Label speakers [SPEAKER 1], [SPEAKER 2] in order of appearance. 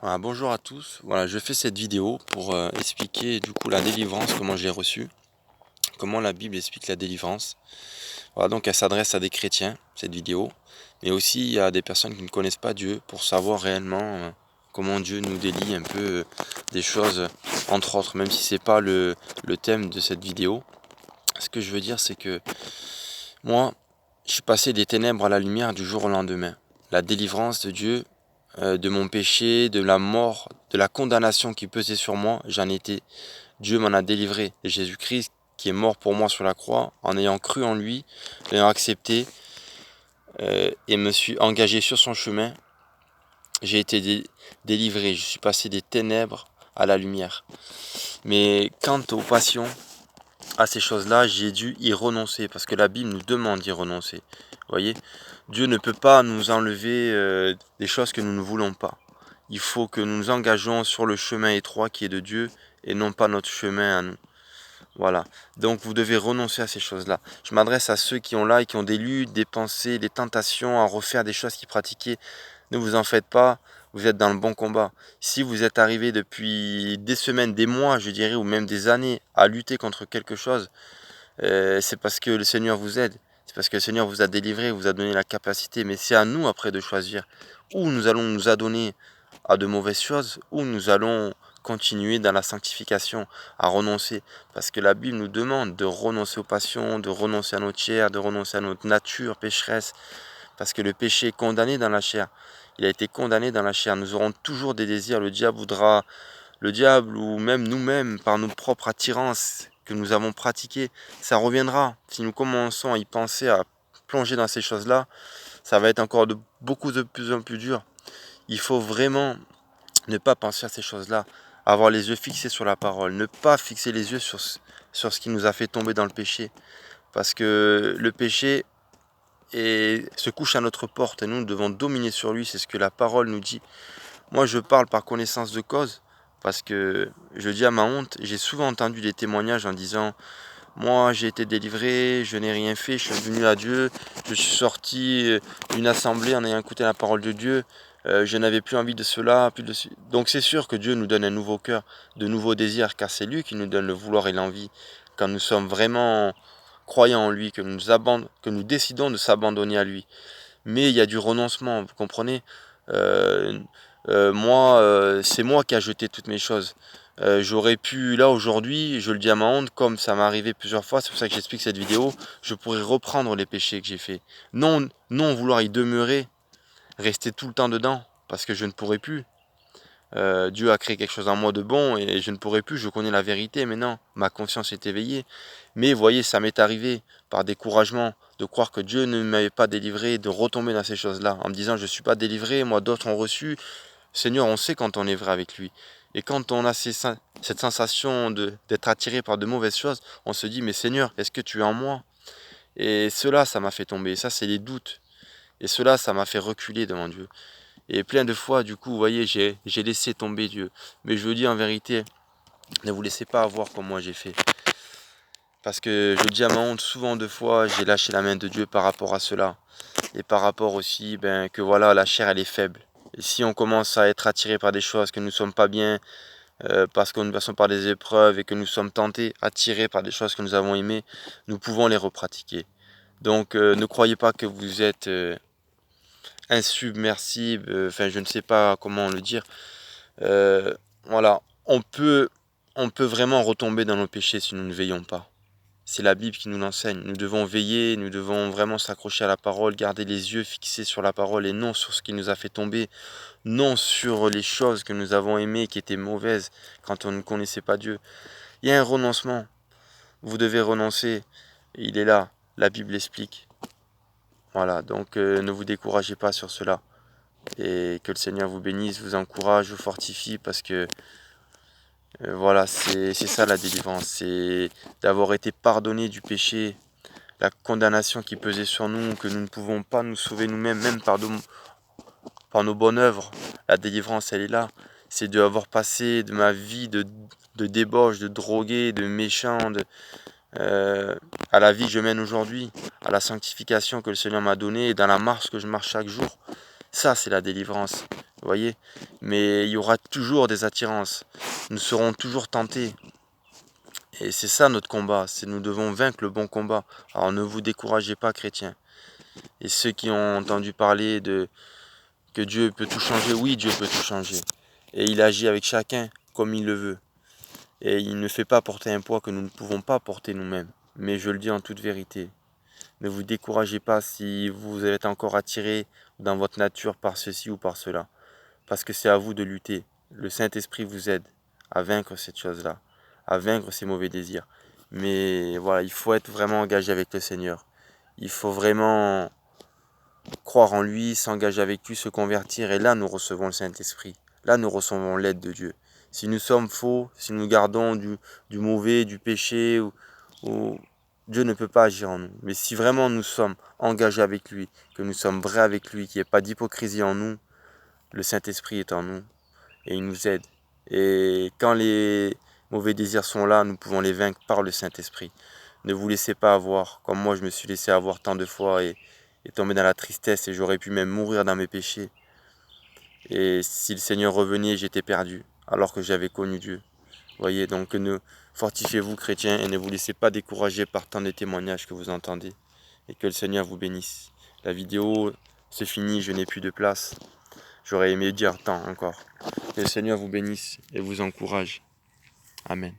[SPEAKER 1] Voilà, bonjour à tous. Voilà, je fais cette vidéo pour expliquer du coup la délivrance, comment je l'ai reçue, comment la Bible explique la délivrance. Voilà, donc elle s'adresse à des chrétiens, cette vidéo, mais aussi à des personnes qui ne connaissent pas Dieu pour savoir réellement comment Dieu nous délie un peu des choses, entre autres, même si c'est pas le thème de cette vidéo. Ce que je veux dire, c'est que moi, je suis passé des ténèbres à la lumière du jour au lendemain. La délivrance de Dieu, de mon péché, de la mort, de la condamnation qui pesait sur moi, j'en étais. Dieu m'en a délivré. Et Jésus-Christ qui est mort pour moi sur la croix, en ayant cru en lui, l'ayant accepté et me suis engagé sur son chemin, j'ai été délivré. Je suis passé des ténèbres à la lumière. Mais quant aux passions, à ces choses-là, j'ai dû y renoncer parce que la Bible nous demande d'y renoncer. Vous voyez, Dieu ne peut pas nous enlever des choses que nous ne voulons pas. Il faut que nous nous engageons sur le chemin étroit qui est de Dieu et non pas notre chemin à nous. Voilà. Donc vous devez renoncer à ces choses-là. Je m'adresse à ceux qui ont là et qui ont des luttes, des pensées, des tentations à refaire des choses qu'ils pratiquaient. Ne vous en faites pas, vous êtes dans le bon combat. Si vous êtes arrivé depuis des semaines, des mois, je dirais, ou même des années à lutter contre quelque chose, c'est parce que le Seigneur vous aide. C'est parce que le Seigneur vous a délivré, vous a donné la capacité. Mais c'est à nous après de choisir où nous allons nous adonner à de mauvaises choses, ou nous allons continuer dans la sanctification, à renoncer. Parce que la Bible nous demande de renoncer aux passions, de renoncer à notre chair, de renoncer à notre nature pécheresse. Parce que le péché est condamné dans la chair. Il a été condamné dans la chair. Nous aurons toujours des désirs. Le diable voudra, le diable ou même nous-mêmes, par nos propres attirances que nous avons pratiquées, ça reviendra. Si nous commençons à y penser, à plonger dans ces choses-là, ça va être encore beaucoup de plus en plus dur. Il faut vraiment ne pas penser à ces choses-là, avoir les yeux fixés sur la parole, ne pas fixer les yeux sur ce qui nous a fait tomber dans le péché. Parce que le péché se couche à notre porte et nous devons dominer sur lui, c'est ce que la parole nous dit. Moi je parle par connaissance de cause, parce que je dis à ma honte, j'ai souvent entendu des témoignages en disant moi j'ai été délivré, je n'ai rien fait, je suis venu à Dieu, je suis sorti d'une assemblée en ayant écouté la parole de Dieu, je n'avais plus envie de cela, plus de... Donc c'est sûr que Dieu nous donne un nouveau cœur, de nouveaux désirs, car c'est lui qui nous donne le vouloir et l'envie. Quand nous sommes vraiment croyants en lui, que nous décidons de s'abandonner à lui. Mais il y a du renoncement, vous comprenez. Euh, Moi, c'est moi qui ai jeté toutes mes choses. J'aurais pu, là aujourd'hui, je le dis à ma honte, comme ça m'est arrivé plusieurs fois, c'est pour ça que j'explique cette vidéo, je pourrais reprendre les péchés que j'ai faits. Non, non vouloir y demeurer, rester tout le temps dedans, parce que je ne pourrais plus. Dieu a créé quelque chose en moi de bon et je ne pourrais plus, je connais la vérité maintenant, ma conscience est éveillée. Mais vous voyez, ça m'est arrivé par découragement de croire que Dieu ne m'avait pas délivré, de retomber dans ces choses-là, en me disant je ne suis pas délivré, moi d'autres ont reçu. Seigneur, on sait quand on est vrai avec lui. Et quand on a cette sensation d'être attiré par de mauvaises choses, on se dit mais Seigneur, est-ce que tu es en moi? Et cela, ça m'a fait tomber, ça c'est les doutes. Et cela, ça m'a fait reculer devant Dieu. Et plein de fois, du coup, vous voyez, j'ai laissé tomber Dieu. Mais je vous dis en vérité, ne vous laissez pas avoir comme moi j'ai fait. Parce que je le dis à ma honte, souvent de fois, j'ai lâché la main de Dieu par rapport à cela. Et par rapport aussi, ben, que voilà, la chair, elle est faible. Et si on commence à être attiré par des choses que nous ne sommes pas bien, parce que nous passons par des épreuves et que nous sommes tentés, attirés par des choses que nous avons aimées, nous pouvons les repratiquer. Donc ne croyez pas que vous êtes insubmersible, enfin je ne sais pas comment le dire. Voilà, on peut vraiment retomber dans nos péchés si nous ne veillons pas. C'est la Bible qui nous l'enseigne. Nous devons veiller, nous devons vraiment s'accrocher à la parole, garder les yeux fixés sur la parole et non sur ce qui nous a fait tomber, non sur les choses que nous avons aimées qui étaient mauvaises quand on ne connaissait pas Dieu. Il y a un renoncement. Vous devez renoncer. Il est là. La Bible l'explique. Voilà, donc ne vous découragez pas sur cela. Et que le Seigneur vous bénisse, vous encourage, vous fortifie parce que voilà, c'est ça la délivrance. C'est d'avoir été pardonné du péché, la condamnation qui pesait sur nous, que nous ne pouvons pas nous sauver nous-mêmes, même par nos bonnes œuvres. La délivrance, elle est là. C'est d'avoir passé de ma vie de débauche, de drogué, de méchant, euh, à la vie que je mène aujourd'hui, à la sanctification que le Seigneur m'a donnée et dans la marche que je marche chaque jour. Ça, c'est la délivrance. vous voyez. Mais il y aura toujours des attirances. Nous serons toujours tentés. Et c'est ça notre combat, c'est nous devons vaincre le bon combat. Alors ne vous découragez pas, chrétiens. Et ceux qui ont entendu parler de que Dieu peut tout changer, oui, Dieu peut tout changer. Et il agit avec chacun comme il le veut. Et il ne fait pas porter un poids que nous ne pouvons pas porter nous-mêmes. Mais je le dis en toute vérité. Ne vous découragez pas si vous êtes encore attiré dans votre nature par ceci ou par cela. Parce que c'est à vous de lutter. Le Saint-Esprit vous aide à vaincre cette chose-là, à vaincre ces mauvais désirs. Mais voilà, il faut être vraiment engagé avec le Seigneur. Il faut vraiment croire en lui, s'engager avec lui, se convertir. Et là, nous recevons le Saint-Esprit. Là, nous recevons l'aide de Dieu. Si nous sommes faux, si nous gardons du mauvais, du péché, ou Dieu ne peut pas agir en nous. Mais si vraiment nous sommes engagés avec lui, que nous sommes vrais avec lui, qu'il n'y ait pas d'hypocrisie en nous, le Saint-Esprit est en nous et il nous aide. Et quand les mauvais désirs sont là, nous pouvons les vaincre par le Saint-Esprit. Ne vous laissez pas avoir, comme moi je me suis laissé avoir tant de fois et tomber dans la tristesse et j'aurais pu même mourir dans mes péchés. Et si le Seigneur revenait, j'étais perdu, alors que j'avais connu Dieu. Voyez, donc fortifiez-vous chrétiens et ne vous laissez pas décourager par tant de témoignages que vous entendez. Et que le Seigneur vous bénisse. La vidéo se finit, je n'ai plus de place. J'aurais aimé dire tant encore. Que le Seigneur vous bénisse et vous encourage. Amen.